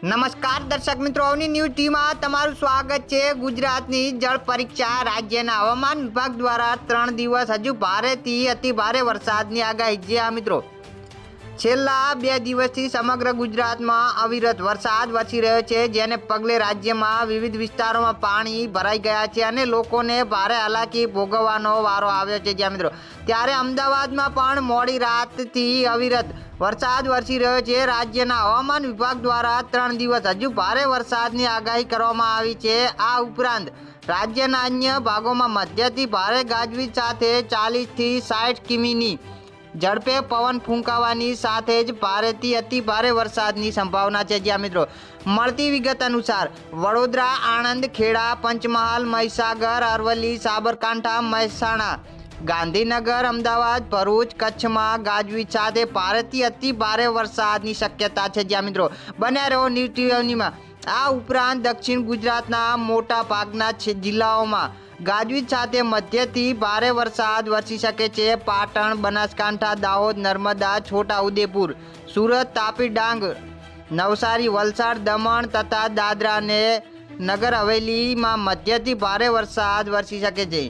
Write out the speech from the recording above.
નમસ્કાર દર્શક મિત્રો, અવની ન્યૂઝ ટીવીમાં તમારું સ્વાગત છે। ગુજરાતની જળ પરીક્ષા રાજ્યના હવામાન વિભાગ દ્વારા 3 દિવસ હજુ ભારેથી અતિ ભારે વરસાદની આગાહી। જે આ મિત્રો છેલ્લા 2 દિવસથી સમગ્ર ગુજરાતમાં અવિરત વરસાદ વરસી રહ્યો છે, જેને પગલે રાજ્યમાં વિવિધ વિસ્તારોમાં પાણી ભરાઈ ગયા છે અને લોકોને ભારે હાલાકી ભોગવવાનો વારો આવ્યો છે। જ્યાં મિત્રો ત્યારે અમદાવાદમાં પણ મોડી રાતથી અવિરત વરસાદ વરસી રહ્યો છે। રાજ્યના હવામાન વિભાગ દ્વારા 3 દિવસ હજુ ભારે વરસાદની આગાહી કરવામાં આવી છે। આ ઉપરાંત રાજ્યના અન્ય ભાગોમાં મધ્યથી ભારે ગાજવીજ સાથે 40 થી 60 કિમીની ઝડપે પવન ફૂંકાવાની સાથે જ ભારેથી અતિ ભારે વરસાદની સંભાવના છે। જ્યાં મિત્રો મળતી વિગત અનુસાર વડોદરા, આણંદ, ખેડા, પંચમહાલ, મહીસાગર, અરવલ્લી, સાબરકાંઠા, મહેસાણા, ગાંધીનગર, અમદાવાદ, ભરૂચ, કચ્છમાં ગાજવીજ સાથે ભારેથી અતિ ભારે વરસાદની શક્યતા છે। જ્યાં મિત્રો બન્યા રહો ન્યૂઝ ટીવીમાં। આ ઉપરાંત દક્ષિણ ગુજરાતના મોટા ભાગના જિલ્લાઓમાં ગાજવીજ સાથે મધ્યથી ભારે વરસાદ વરસી શકે છે। પાટણ, બનાસકાંઠા, દાહોદ, નર્મદા, છોટાઉદેપુર, સુરત, તાપી, ડાંગ, નવસારી, વલસાડ, દમણ તથા દાદરા અને નગર હવેલીમાં મધ્યથી ભારે વરસાદ વરસી શકે છે।